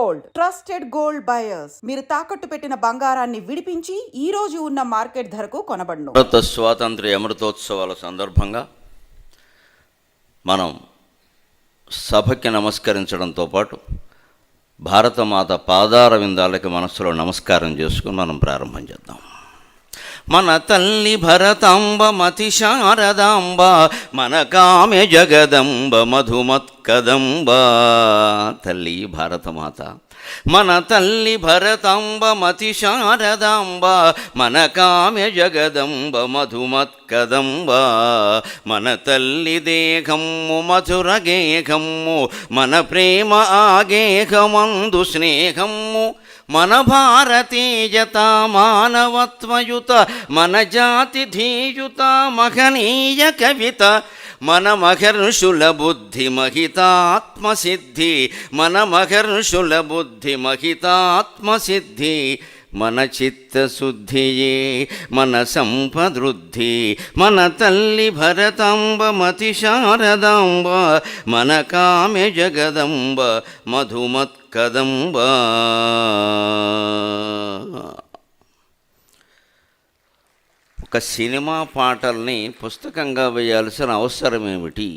Gold, trusted gold buyers. మీరు తాకట్టు పెట్టిన బంగారాన్ని విడిపించి ఈ రోజు ఉన్న మార్కెట్ ధరకు కొనబడును. భారత స్వాతంత్ర్య అమృతోత్సవాల సందర్భంగా మనం సభకి నమస్కరించడంతో పాటు భారతమాత పాదార విందాలకి మనస్సులో నమస్కారం చేసుకుని మనం ప్రారంభం చేద్దాం. మన తల్లి భరతాంబ మతి శారదాంబ, మన కామె జగదంబ మధుమత్కదంబ. తల్లి భారతమాత, మన తల్లి భరతాంబ మతి శారదాంబ, మన కామె జగదంబ మధుమత్కదంబ. మన తల్లి దేహమ్ము మధుర గేహమ్ము, మన ప్రేమ ఆగేహమందు స్నేహమ్ము. మన భారతీయత మానవత్వయుత, మన జాతి ధీయుత మహనీయ కవిత. మన మహర్షుల బుద్ధి మహితాత్మసిద్ధి, మన మహర్షుల బుద్ధి మహితాత్మసిద్ధి. మన చిత్తశుద్ధియే మన సంపదృద్ధి. మన తల్లి భరతాంబ మతి శారదాంబ, మన కామె జగదంబ మధుమత్కదంబ. ఒక సినిమా పాటల్ని పుస్తకంగా వేయాల్సిన అవసరం ఏమిటి?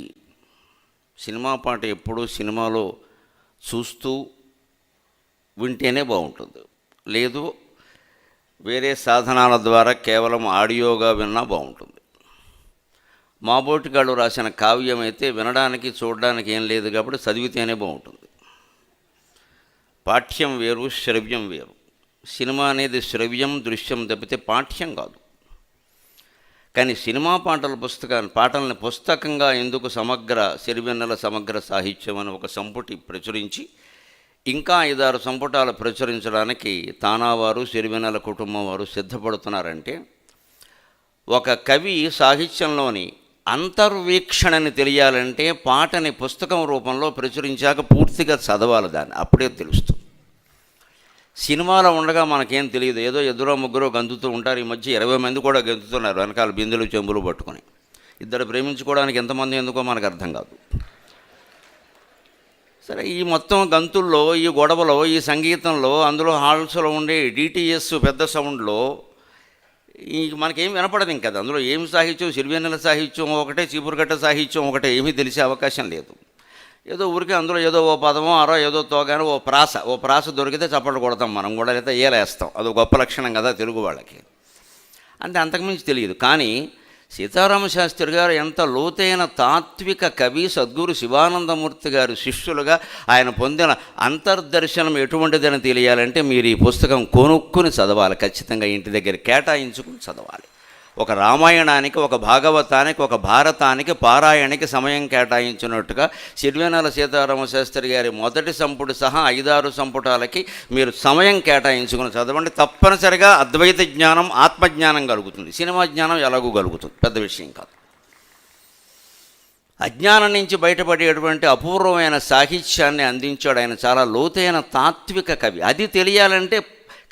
సినిమా పాట ఎప్పుడూ సినిమాలో చూస్తూ వింటేనే బాగుంటుంది, లేదు వేరే సాధనాల ద్వారా కేవలం ఆడియోగా విన్నా బాగుంటుంది. మాబోటిగాడు రాసిన కావ్యం అయితే వినడానికి చూడడానికి ఏం లేదు కాబట్టి చదివితేనే బాగుంటుంది. పాఠ్యం వేరు, శ్రవ్యం వేరు. సినిమా అనేది శ్రవ్యం దృశ్యం తప్పితే పాఠ్యం కాదు. కానీ సినిమా పాటల్ని పుస్తకంగా ఎందుకు సిరివెన్నెల సమగ్ర సాహిత్యం అని ఒక సంపుటి ప్రచురించి ఇంకా 5-6 సంపుటాలు ప్రచురించడానికి తానావారు సిరివెన్నెల కుటుంబం వారు సిద్ధపడుతున్నారంటే, ఒక కవి సాహిత్యంలోని అంతర్వీక్షణని తెలియాలంటే పాటని పుస్తకం రూపంలో ప్రచురించాక పూర్తిగా చదవాలి, దాన్ని అప్పుడే తెలుస్తుంది. సినిమాలో ఉండగా మనకేం తెలియదు, ఏదో ఎదురో ముగ్గురో గంతుతూ ఉంటారు. ఈ మధ్య 20 మంది కూడా గంతుతున్నారు వెనకాల బిందెలు చెంబులు పట్టుకొని. ఇద్దరు ప్రేమించుకోవడానికి ఎంతమంది ఎందుకో మనకు అర్థం కాదు. సరే, ఈ మొత్తం గంతుల్లో, ఈ గొడవలో, ఈ సంగీతంలో, అందులో హాల్స్లో ఉండే డిటిఎస్ పెద్ద సౌండ్లో మనకేం వినపడదు. ఇంకా అందులో ఏం సాహిత్యం, సిరివెన్నెల సాహిత్యం ఒకటే, చీపురుగట్ట సాహిత్యం ఒకటే, ఏమీ తెలిసే అవకాశం లేదు. ఏదో ఊరికే అందులో ఏదో ఓ పదమో అరో ఏదో తోగానో ఓ ప్రాస దొరికితే చప్పట్లు కొడతాం మనం కూడా, లేదా ఏలేస్తాం. అది గొప్ప లక్షణం కదా తెలుగు వాళ్ళకి. అంటే అంతకుమించి తెలియదు. కానీ సీతారామశాస్త్రి గారు ఎంత లోతైన తాత్విక కవి, సద్గురు శివానందమూర్తి గారు శిష్యులుగా ఆయన పొందిన అంతర్దర్శనం ఎటువంటిదని తెలియాలంటే మీరు ఈ పుస్తకం కొనుక్కుని చదవాలి. ఖచ్చితంగా ఇంటి దగ్గర కేటాయించుకుని చదవాలి. ఒక రామాయణానికి, ఒక భాగవతానికి, ఒక భారతానికి పారాయణకి సమయం కేటాయించినట్టుగా సిరివెన్నెల సీతారామశాస్త్రి గారి మొదటి సంపుటి సహా 5-6 సంపుటాలకి మీరు సమయం కేటాయించుకుని చదవండి. తప్పనిసరిగా అద్వైత జ్ఞానం, ఆత్మజ్ఞానం కలుగుతుంది. సినిమా జ్ఞానం ఎలాగూ కలుగుతుంది, పెద్ద విషయం కాదు. అజ్ఞానం నుంచి బయటపడేటువంటి అపూర్వమైన సాహిత్యాన్ని అందించాడు ఆయన. చాలా లోతైన తాత్విక కవి. అది తెలియాలంటే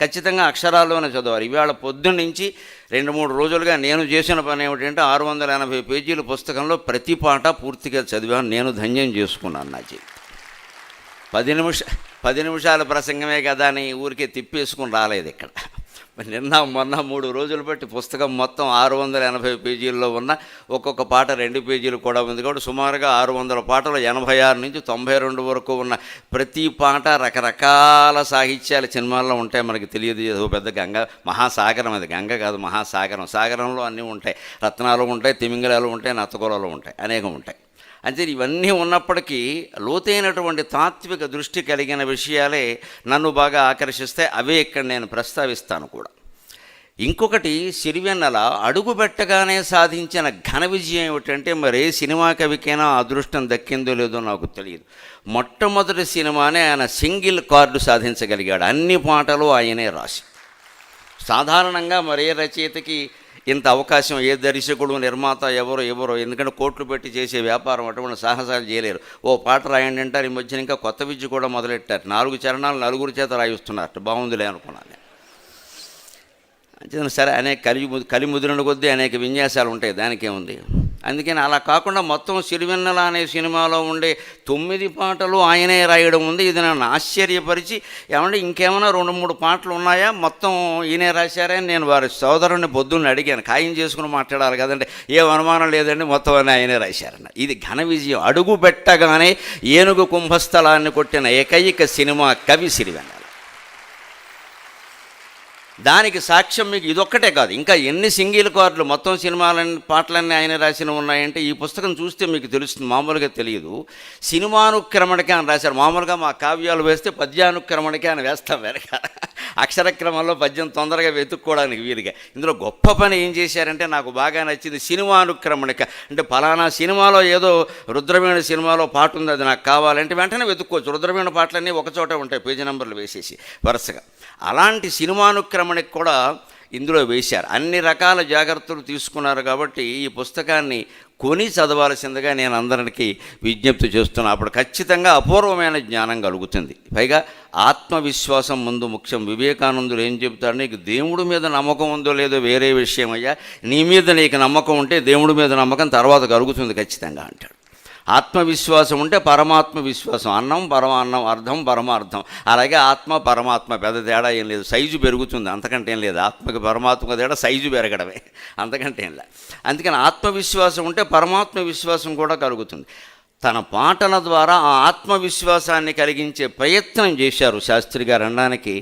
ఖచ్చితంగా అక్షరాల్లోనే చదవాలి. ఇవాళ పొద్దున్న నుంచి 2-3 రోజులుగా నేను చేసిన పని ఏమిటంటే 680 పేజీల పుస్తకంలో ప్రతి పాట పూర్తిగా చదివాను. నేను ధన్యం చేసుకున్నాను నా జీవితం. 10 నిమిషాల ప్రసంగమే కదా అని ఊరికే తిప్పేసుకుని రాలేదు ఇక్కడ. మొన్న 3 రోజులు బట్టి పుస్తకం మొత్తం 680 పేజీల్లో ఉన్న ఒక్కొక్క పాట 2 పేజీలు కూడా ఉంది కాబట్టి సుమారుగా 600 పాటలు 86 నుంచి 92 వరకు ఉన్న ప్రతి పాట రకరకాల సాహిత్యాల సినిమాల్లో ఉంటాయి. మనకి తెలియదు, ఏదో పెద్ద గంగ మహాసాగరం. అది గంగ కాదు, మహాసాగరం. సాగరంలో అన్నీ ఉంటాయి. రత్నాలు ఉంటాయి, తిమింగలాలు ఉంటాయి, నత్తగోళాలు ఉంటాయి, అనేకం ఉంటాయి. అంటే ఇవన్నీ ఉన్నప్పటికీ లోతైనటువంటి తాత్విక దృష్టి కలిగిన విషయాలే నన్ను బాగా ఆకర్షిస్తే అవే ఇక్కడ నేను ప్రస్తావిస్తాను కూడా. ఇంకొకటి, సిరివెన్నెల అడుగుపెట్టగానే సాధించిన ఘన విజయం ఏమిటంటే, మరి ఏ సినిమా కవికైనా అదృష్టం దక్కిందో లేదో నాకు తెలియదు. మొట్టమొదటి సినిమానే ఆయన సింగిల్ కార్డు సాధించగలిగాడు. అన్ని పాటలు ఆయనే రాసి. సాధారణంగా మరే రచయితకి ఇంత అవకాశం ఏ దర్శకుడు, నిర్మాత ఎవరో ఎందుకంటే కోట్లు పెట్టి చేసే వ్యాపారం అటువంటి సాహసాలు చేయలేరు. ఓ పాట రాయండి అంటారు. ఈ మధ్యన ఇంకా కొత్త విద్య కూడా మొదలెట్టారు. 4 చరణాలు 4 చేత రాయిస్తున్నారు. బాగుందిలే అనుకున్నాను. అంతే. సరే, అనేక కలిముదిరిన కొద్దీ అనేక విన్యాసాలు ఉంటాయి, దానికేముంది. అందుకని అలా కాకుండా మొత్తం సిరివెన్నెల అనే సినిమాలో ఉండే 9 పాటలు ఆయనే రాయడం ఉంది. ఇది నన్ను ఆశ్చర్యపరిచి, ఏమంటే ఇంకేమైనా 2-3 పాటలు ఉన్నాయా, మొత్తం ఈయనే రాశారా అని నేను వారి సోదరుని పొద్దున్న అడిగాను. ఖాయం చేసుకుని మాట్లాడాలి కదండి. ఏం అనుమానం లేదండి, మొత్తం అని ఆయనే రాశారన్న. ఇది ఘన విజయం. అడుగు పెట్టగానే ఏనుగు కుంభస్థలాన్ని కొట్టిన ఏకైక సినిమా కవి సిరివెన్నెల. దానికి సాక్ష్యం మీకు ఇదొక్కటే కాదు, ఇంకా ఎన్ని సింగిల్ కార్డులు మొత్తం సినిమాలన్నీ పాటలన్నీ ఆయన రాసినవి ఉన్నాయంటే ఈ పుస్తకం చూస్తే మీకు తెలుస్తుంది. మామూలుగా తెలియదు. సినిమానుక్రమణిక అని రాశారు. మామూలుగా మా కావ్యాలు వేస్తే పద్యానుక్రమణిక అని వేస్తాం వెనక, అక్షరక్రమంలో పద్యం తొందరగా వెతుక్కోవడానికి వీలుగా. ఇందులో గొప్ప పని ఏం చేశారంటే నాకు బాగా నచ్చింది. సినిమానుక్రమణిక అంటే ఫలానా సినిమాలో ఏదో రుద్రవీణ సినిమాలో పాట ఉంది, అది నాకు కావాలంటే వెంటనే వెతుక్కోవచ్చు. రుద్రవీణ పాటలన్నీ ఒకచోట ఉంటాయి, పేజీ నెంబర్లు వేసేసి వరుసగా. అలాంటి సినిమానుక్రమణకి కూడా ఇందులో వేశారు. అన్ని రకాల జాగ్రత్తలు తీసుకున్నారు. కాబట్టి ఈ పుస్తకాన్ని కొని చదవాల్సిందిగా నేను అందరికీ విజ్ఞప్తి చేస్తున్నాను. అప్పుడు ఖచ్చితంగా అపూర్వమైన జ్ఞానం కలుగుతుంది. పైగా ఆత్మవిశ్వాసం ముందు ముఖ్యం. వివేకానందుడు ఏం చెప్తాడు, నీకు దేవుడి మీద నమ్మకం ఉందో లేదో వేరే విషయం అయ్యా, నీ మీద నీకు నమ్మకం ఉంటే దేవుడి మీద నమ్మకం తర్వాత కలుగుతుంది ఖచ్చితంగా అంటాడు. ఆత్మవిశ్వాసం ఉంటే పరమాత్మ విశ్వాసం. అన్నం పరమాన్నం, అర్థం పరమార్థం. అలాగే ఆత్మ పరమాత్మ పెద్ద తేడా ఏం లేదు, సైజు పెరుగుతుంది, అంతకంటే ఏం లేదు. ఆత్మకి పరమాత్మకు తేడా సైజు పెరగడమే, అంతకంటే ఏం లేదు. అందుకని ఆత్మవిశ్వాసం ఉంటే పరమాత్మ విశ్వాసం కూడా కలుగుతుంది. తన పాటల ద్వారా ఆ ఆత్మవిశ్వాసాన్ని కలిగించే ప్రయత్నం చేశారు శాస్త్రి గారు అనడానికి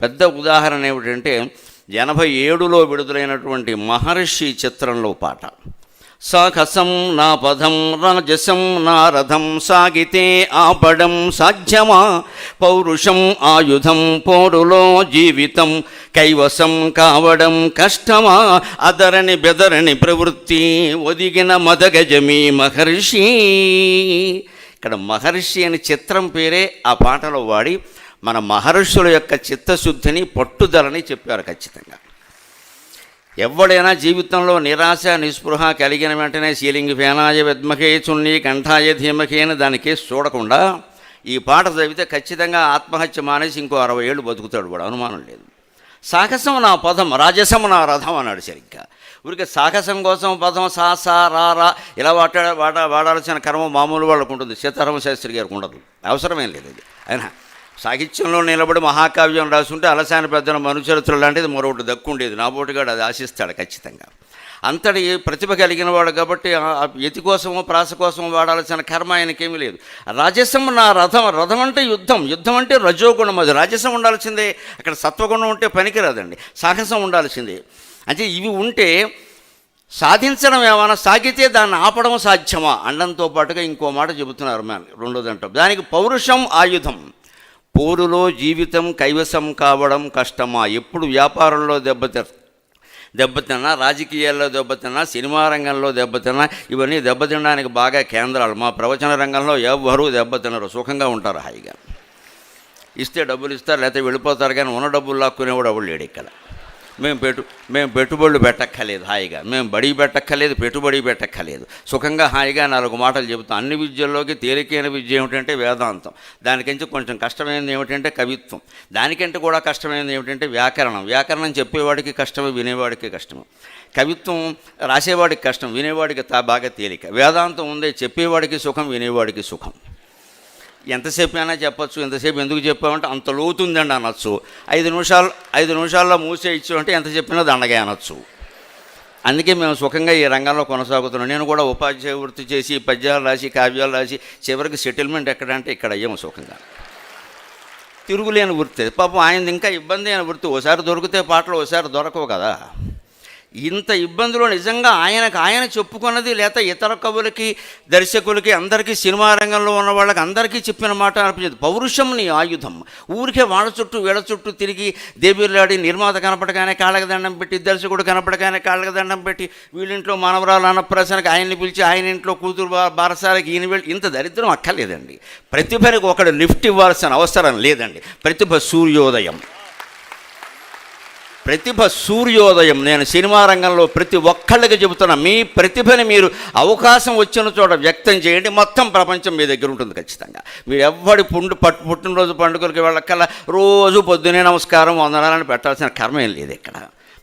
పెద్ద ఉదాహరణ ఏమిటంటే 87లో విడుదలైనటువంటి మహర్షి చిత్రంలో పాట. సాహసం నా పదం రాజసం నా రథం సాగితే ఆపడం సాధ్యమా, పౌరుషం ఆయుధం పోరులో జీవితం కైవసం కావడం కష్టమా, అదరని బెదరని ప్రవృత్తి ఒదిగిన మదగజమీ మహర్షి. ఇక్కడ మహర్షి అని చిత్రం పేరే ఆ పాటలో వాడి మన మహర్షుల యొక్క చిత్తశుద్ధిని పట్టుదలని చెప్పారు ఖచ్చితంగా. ఎవడైనా జీవితంలో నిరాశ నిస్పృహ కలిగిన వెంటనే సీలింగ్ ఫేనాయ విద్మహే చున్నీ కంఠాయ ధీమహే అని దానికి చూడకుండా ఈ పాట చదివితే ఖచ్చితంగా ఆత్మహత్య మానేసి ఇంకో 60 ఏళ్ళు బతుకుతాడు కూడా, అనుమానం లేదు. సాహసం నా పదం రాజసం నా రథం అన్నాడు సరిగ్గా. ఊరికే సాహసం కోసం పదం సా సా రా రా ఇలా వాడాల్సిన కర్మ మామూలు వాళ్ళకు ఉంటుంది, సీతారామ శాస్త్రి గారికి ఉండదు, అవసరమేం లేదు. ఇది అయినా సాహిత్యంలో నిలబడి మహాకావ్యం రాసుంటే అలసాని పెద్దన మనుచరిత్ర లాంటిది మరొకటి దక్కుండేది. నాబోటుగాడు అది ఆశిస్తాడు ఖచ్చితంగా. అంతటి ప్రతిభ కలిగిన వాడు కాబట్టి యతి కోసమో ప్రాస కోసమో వాడాల్సిన కర్మ ఆయనకేమీ లేదు. రాజసం నా రథం, రథం అంటే యుద్ధం, యుద్ధం అంటే రజోగుణం. అది రాజసం ఉండాల్సిందే, అక్కడ సత్వగుణం ఉంటే పనికిరాదండి, సాహసం ఉండాల్సిందే. అంటే ఇవి ఉంటే సాధించడం ఏమైనా సాగితే దాన్ని ఆపడం సాధ్యమా అనడంతో పాటుగా ఇంకో మాట చెబుతున్నారు రెండోదంట. దానికి పౌరుషం ఆయుధం, పోరులో జీవితం కైవసం కావడం కష్టమా. ఎప్పుడు వ్యాపారంలో దెబ్బతిన్నా, రాజకీయాల్లో దెబ్బతిన్నా, సినిమా రంగంలో దెబ్బతిన్నా, ఇవన్నీ దెబ్బతినడానికి బాగా కేంద్రాలు. మా ప్రవచన రంగంలో ఎవరు దెబ్బతినరు, సుఖంగా ఉంటారు హాయిగా. ఇస్తే డబ్బులు ఇస్తారు, లేకపోతే వెళ్ళిపోతారు. కానీ ఉన్న డబ్బులు లాక్కునేవాడు ఎవడు లేడు ఇక్కడ. మేము పెట్టుబడులు పెట్టక్కర్లేదు, హాయిగా మేము బడి పెట్టక్కర్లేదు, పెట్టుబడి పెట్టక్కర్లేదు, సుఖంగా హాయిగా 4 మాటలు చెబుతాం. అన్ని విద్యల్లోకి తేలికైన విద్య ఏమిటంటే వేదాంతం, దానికంటే కొంచెం కష్టమైనది ఏమిటంటే కవిత్వం, దానికంటే కూడా కష్టమైనది ఏమిటంటే వ్యాకరణం. వ్యాకరణం చెప్పేవాడికి కష్టమే, వినేవాడికి కష్టమే. కవిత్వం రాసేవాడికి కష్టం, వినేవాడికి బాగా తేలిక. వేదాంతం ఉందే, చెప్పేవాడికి సుఖం, వినేవాడికి సుఖం. ఎంతసేపు అయినా చెప్పచ్చు. ఎంతసేపు ఎందుకు చెప్పామంటే అంత లోతుందండి అనొచ్చు. 5 నిమిషాల్లో మూసేయచ్చు అంటే ఎంత చెప్పినా దండగా అనొచ్చు. అందుకే మేము సుఖంగా ఈ రంగంలో కొనసాగుతున్నాం. నేను కూడా ఉపాధ్యాయ వృత్తి చేసి పద్యాలు రాసి కావ్యాలు రాసి చివరికి సెటిల్మెంట్ ఎక్కడంటే ఇక్కడ అయ్యాము సుఖంగా. తిరుగులేని వృత్తి. పాపం ఆయనది ఇంకా ఇబ్బంది అయిన వృత్తి. ఓసారి దొరికితే పాటలు, ఓసారి దొరకవు కదా. ఇంత ఇబ్బందులు నిజంగా ఆయన చెప్పుకున్నది, లేక ఇతర కవులకి దర్శకులకి అందరికీ సినిమా రంగంలో ఉన్న వాళ్ళకి అందరికీ చెప్పిన మాట అనిపించదు. పౌరుషం నీ ఆయుధం. ఊరికే వాళ్ళ చుట్టూ వీళ్ళ చుట్టూ తిరిగి దేబీర్లాడి నిర్మాత కనపడగానే కాళ్ళకి దండం పెట్టి, దర్శకుడు కనపడగానే కాళ్ళకి దండం పెట్టి, వీళ్ళింట్లో మనవరాలు అన్నప్రాసనకి ఆయన్ని పిలిచి, ఆయన ఇంట్లో కూతురు బారసాలకి ఈయన వెళ్ళి, ఇంత దరిద్రం అక్కర్లేదండి. ప్రతిభకి ఒకడు లిఫ్ట్ ఇవ్వాల్సిన అవసరం లేదండి. ప్రతిభ సూర్యోదయం. నేను సినిమా రంగంలో ప్రతి ఒక్కళ్ళకి చెబుతున్నా, మీ ప్రతిభని మీరు అవకాశం వచ్చిన చోట వ్యక్తం చేయండి, మొత్తం ప్రపంచం మీ దగ్గర ఉంటుంది ఖచ్చితంగా. మీరు ఎవ్వడి పుట్టినరోజు పండుగలకి వెళ్ళక్కల్లా రోజు పొద్దునే నమస్కారం వందనాలని పెట్టాల్సిన కర్మ ఏం లేదు ఇక్కడ.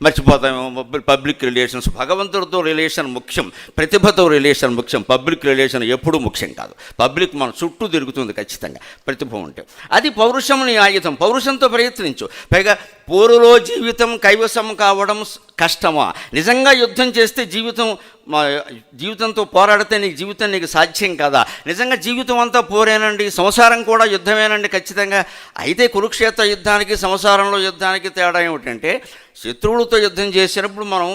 మర్చిపోతామేమో. పబ్లిక్ రిలేషన్స్, భగవంతుడితో రిలేషన్ ముఖ్యం, ప్రతిభతో రిలేషన్ ముఖ్యం, పబ్లిక్ రిలేషన్ ఎప్పుడూ ముఖ్యం కాదు. పబ్లిక్ మన చుట్టూ తిరుగుతుంది ఖచ్చితంగా ప్రతిభ ఉంటే. అది పౌరుషం నీ ఆయుధం, పౌరుషంతో ప్రయత్నించు. పైగా పోరులో జీవితం కైవసం కావడం కష్టమా? నిజంగా యుద్ధం చేస్తే జీవితంతో పోరాడితే జీవితం నీకు సాధ్యం కదా? నిజంగా జీవితం అంతా పోరేనండి, సంసారం కూడా యుద్ధమేనండి ఖచ్చితంగా. అయితే కురుక్షేత్ర యుద్ధానికి సంసారంలో యుద్ధానికి తేడా ఏమిటంటే, శత్రువులతో యుద్ధం చేసినప్పుడు మనం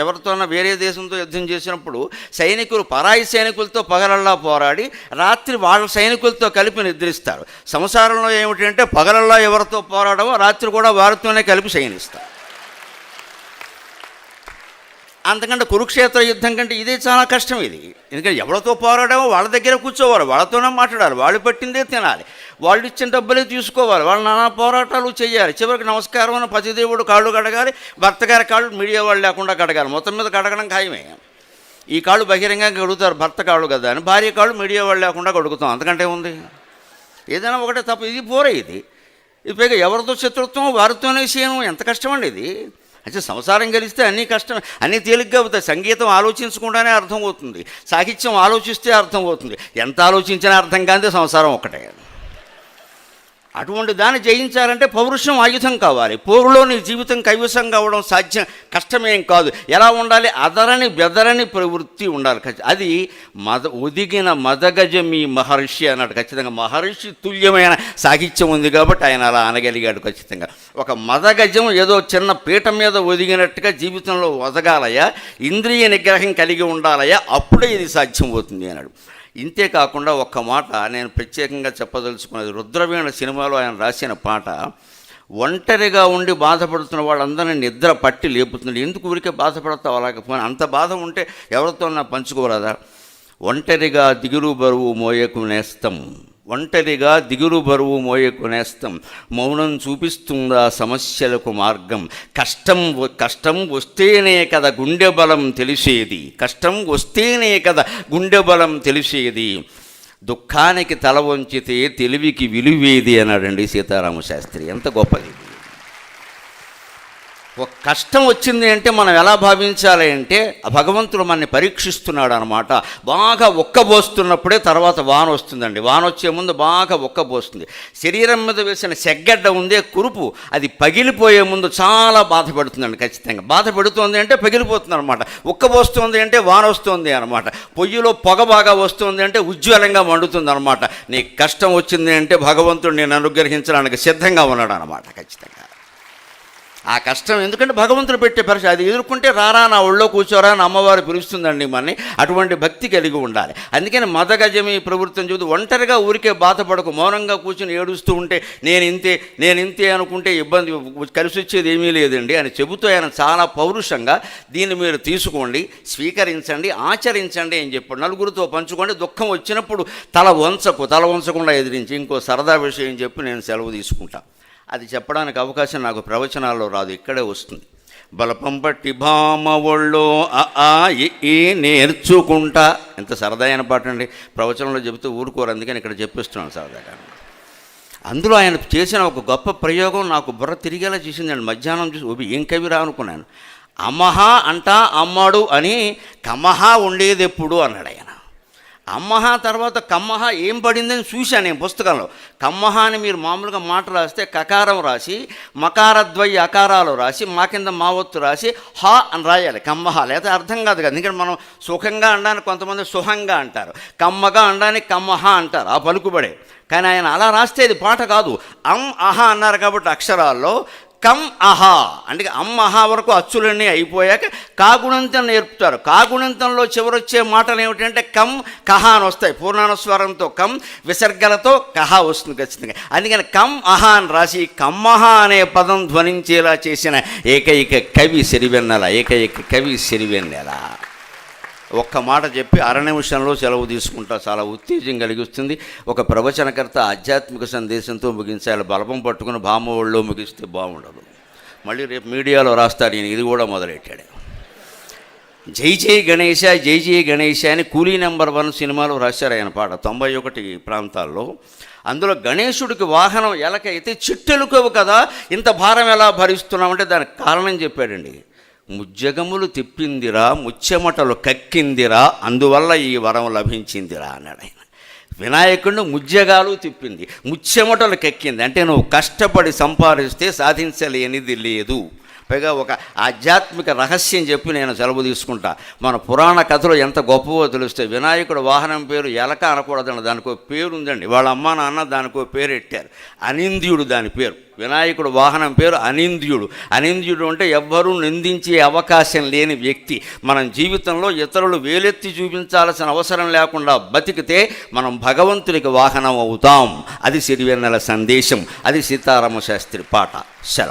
ఎవరితోనైనా వేరే దేశంతో యుద్ధం చేసినప్పుడు సైనికులు పరాయి సైనికులతో పగలల్లా పోరాడి రాత్రి వాళ్ళ సైనికులతో కలిపి నిద్రిస్తారు. సంసారంలో ఏమిటంటే పగలల్లా ఎవరితో పోరాడమో రాత్రి కూడా వారితోనే కలిపి శయనిస్తారు. అంతకంటే కురుక్షేత్ర యుద్ధం కంటే ఇదే చాలా కష్టం ఇది. ఎందుకంటే ఎవరితో పోరాడామో వాళ్ళ దగ్గర కూర్చోవాలి, వాళ్ళతోనే మాట్లాడాలి, వాళ్ళు పెట్టిందే తినాలి, వాళ్ళు ఇచ్చిన డబ్బులే తీసుకోవాలి, వాళ్ళు నానా పోరాటాలు చేయాలి. చివరికి నమస్కారం అని పతిదేవుడు కాళ్ళు కడగాలి, భర్త గారి కాళ్ళు మీడియా వాళ్ళు లేకుండా కడగాలి. మొత్తం మీద కడగడం ఖాయమే. ఈ కాళ్ళు బహిరంగంగా కడుగుతారు భర్త కాళ్ళు కదా అని, భార్య కాళ్ళు మీడియా వాళ్ళు లేకుండా కడుగుతాం. అంతకంటే ఉంది? ఏదైనా ఒకటే తప్ప. ఇది పోరే ఇది. పైగా ఎవరితో శత్రుత్వం వారితోనే చేయను. ఎంత కష్టం అండి ఇది. అంటే సంసారం కలిస్తే అన్నీ కష్టం, అన్నీ తేలిగ్గా అవుతాయి. సంగీతం ఆలోచించకుండానే అర్థమవుతుంది, సాహిత్యం ఆలోచిస్తే అర్థమవుతుంది, ఎంత ఆలోచించినా అర్థం కాదే సంసారం ఒక్కటే. అటువంటి దాన్ని జయించాలంటే పౌరుషం ఆయుధం కావాలి. పోరులో నీ జీవితం కైవసం కావడం సాధ్యం, కష్టమేం కాదు. ఎలా ఉండాలి? అదరని బెదరని ప్రవృత్తి ఉండాలి. అది ఒదిగిన మదగజమి మహర్షి అన్నాడు. ఖచ్చితంగా మహర్షి తుల్యమైన సాహిత్యం ఉంది కాబట్టి ఆయన అలా అనగలిగాడు. ఖచ్చితంగా ఒక మదగజం ఏదో చిన్న పీట మీద ఒదిగినట్టుగా జీవితంలో ఒదగాలయ్యా, ఇంద్రియ నిగ్రహం కలిగి ఉండాలయ్యా, అప్పుడే ఇది సాధ్యం అవుతుంది అన్నాడు. ఇంతే కాకుండా ఒక్క మాట నేను ప్రత్యేకంగా చెప్పదలుచుకున్నది, రుద్రవీణ సినిమాలో ఆయన రాసిన పాట, ఒంటరిగా ఉండి బాధపడుతున్న వాళ్ళందరినీ నిద్ర పట్టి లేపుతున్నాడు. ఎందుకు ఊరికే బాధపడతావు? అలాగ అంత బాధ ఉంటే ఎవరితో నా పంచుకోరాదా? ఒంటరిగా దిగులు బరువు మోయకు నేస్తం, ఒంటరిగా దిగులు బరువు మోయకు నేస్తం, మౌనం చూపిస్తుందా సమస్యలకు మార్గం. కష్టం వస్తేనే కదా గుండె బలం తెలిసేది, కష్టం వస్తేనే కదా గుండె బలం తెలిసేది, దుఃఖానికి తల వంచితే తెలివికి విలువేది అన్నాడండి సీతారామ శాస్త్రి. ఎంత గొప్పది. ఒక కష్టం వచ్చింది అంటే మనం ఎలా భావించాలి అంటే, భగవంతుడు మనని పరీక్షిస్తున్నాడు అనమాట. బాగా ఒక్కబోస్తున్నప్పుడే తర్వాత వాన వస్తుందండి. వాన వచ్చే ముందు బాగా ఒక్కబోస్తుంది. శరీరం మీద వేసిన సెగ్గడ్డ ఉందే కురుపు, అది పగిలిపోయే ముందు చాలా బాధపడుతుందండి. ఖచ్చితంగా బాధపడుతుంది అంటే పగిలిపోతుంది అనమాట. ఒక్కబోస్తుంది అంటే వాన వస్తుంది అనమాట. పొయ్యిలో పొగ బాగా వస్తుంది అంటే ఉజ్వలంగా మండుతుంది అనమాట. నీకు కష్టం వచ్చింది అంటే భగవంతుడు నేను అనుగ్రహించడానికి సిద్ధంగా ఉన్నాడు అనమాట. ఖచ్చితంగా ఆ కష్టం ఎందుకంటే భగవంతుడు పెట్టే పరిస్థితి, అది ఎదుర్కొంటే రారా నా ఒళ్ళో కూర్చోరా అని అమ్మవారు పిలుస్తుందండి మనని. అటువంటి భక్తి కలిగి ఉండాలి. అందుకని మదగజమి ప్రవృత్తిని చూసి ఒంటరిగా ఊరికే బాధపడకు, మౌనంగా కూర్చొని ఏడుస్తూ ఉంటే నేను ఇంతే అనుకుంటే ఇబ్బంది, కలిసి వచ్చేది ఏమీ లేదండి అని చెబుతూ ఆయన చాలా పౌరుషంగా దీన్ని మీరు తీసుకోండి, స్వీకరించండి, ఆచరించండి అని చెప్పాడు. నలుగురితో పంచుకోండి. దుఃఖం వచ్చినప్పుడు తల వంచకుండా ఎదిరించి. ఇంకో సరదా విషయం చెప్పి నేను సెలవు తీసుకుంటా. అది చెప్పడానికి అవకాశం నాకు ప్రవచనాల్లో రాదు, ఇక్కడే వస్తుంది. బలపం పట్టి భామ ఒళ్ళో ఈ నేర్చుకుంటా. ఎంత సరదా అయిన పాట అండి. ప్రవచనంలో చెబుతూ ఊరుకోరు, అందుకని ఇక్కడ చెప్పిస్తున్నాను సరదాగా. అందులో ఆయన చేసిన ఒక గొప్ప ప్రయోగం నాకు బుర్ర తిరిగేలా చేసిందండి. మధ్యాహ్నం చూసి ఏం కవిరా అనుకున్నాను. అమ్మహ అంటా అమ్మాడు అని కమహ ఉండేది ఎప్పుడు అన్నాడు ఆయన. అమ్మహ తర్వాత కమ్మహ ఏం పడిందని చూశాను నేను పుస్తకంలో. కమ్మహ అని మీరు మామూలుగా మాట రాస్తే కకారం రాసి, మకారద్వయ అకారాలు రాసి, మా కింద మావత్తు రాసి హా అని రాయాలి కమ్మహ. లేదా అర్థం కాదు కదా. ఎందుకంటే మనం సుఖంగా అనడానికి కొంతమంది సుఖంగా అంటారు, కమ్మగా అనడానికి కమ్మహ అంటారు, ఆ పలుకుబడే. కానీ ఆయన అలా రాస్తే ఇది పాట కాదు. అహ అన్నారు కాబట్టి అక్షరాల్లో కమ్ అహా అంటే అహా వరకు అచ్చులన్నీ అయిపోయాక కాగుణంతం నేర్పుతారు. కాగుణంతంలో చివరొచ్చే మాటలు ఏమిటంటే కమ్ కహ అని వస్తాయి. పూర్ణానుస్వరంతో కమ్, విసర్గలతో కహ వస్తుంది ఖచ్చితంగా. అందుకని కమ్ అహా అని రాసి కమ్మహ అనే పదం ధ్వనించేలా చేసిన ఏకైక కవి సిరివెన్నెల. ఒక్క మాట చెప్పి అర నిమిషంలో సెలవు తీసుకుంటా. చాలా ఉత్తేజం కలిగిస్తుంది. ఒక ప్రవచనకర్త ఆధ్యాత్మిక సందేశంతో ముగించాలి. బలపం పట్టుకుని భామ ఒళ్ళో ముగిస్తే బాగుండదు. మళ్ళీ రేపు మీడియాలో రాస్తాడు ఈయన. ఇది కూడా మొదలెట్టాడు. జై జై గణేశ అని కూలీ నెంబర్ 1 సినిమాలో రాశారు ఆయన పాట 91 ప్రాంతాల్లో. అందులో గణేశుడికి వాహనం ఎలకైతే చిట్టెలుకవు కదా, ఇంత భారం ఎలా భరిస్తున్నామంటే దానికి కారణం చెప్పాడండి. ముజ్జగములు తిప్పిందిరా, ముచ్చెమటలు కక్కిందిరా, అందువల్ల ఈ వరం లభించిందిరా అన్నాడు ఆయన. వినాయకుడిని ముజ్జగాలు తిప్పింది, ముచ్చెమటలు కక్కింది. అంటే నువ్వు కష్టపడి సంపాదిస్తే సాధించలేనిది లేదు. పైగా ఒక ఆధ్యాత్మిక రహస్యం చెప్పి నేను సెలవు తీసుకుంటా. మన పురాణ కథలో ఎంత గొప్పవో తెలిస్తే, వినాయకుడు వాహనం పేరు ఎలక అనకూడదండి, దానికో పేరు ఉందండి. వాళ్ళ అమ్మ నాన్న దానికో పేరు పెట్టారు, అనింద్యుడు దాని పేరు. వినాయకుడు వాహనం పేరు అనింద్యుడు. అనింద్యుడు అంటే ఎవ్వరూ నిందించే అవకాశం లేని వ్యక్తి. మనం జీవితంలో ఇతరులు వేలెత్తి చూపించాల్సిన అవసరం లేకుండా బతికితే మనం భగవంతునికి వాహనం అవుతాం. అది సిరివెన్నెల సందేశం, అది సీతారామ శాస్త్రి పాట. సెలవు.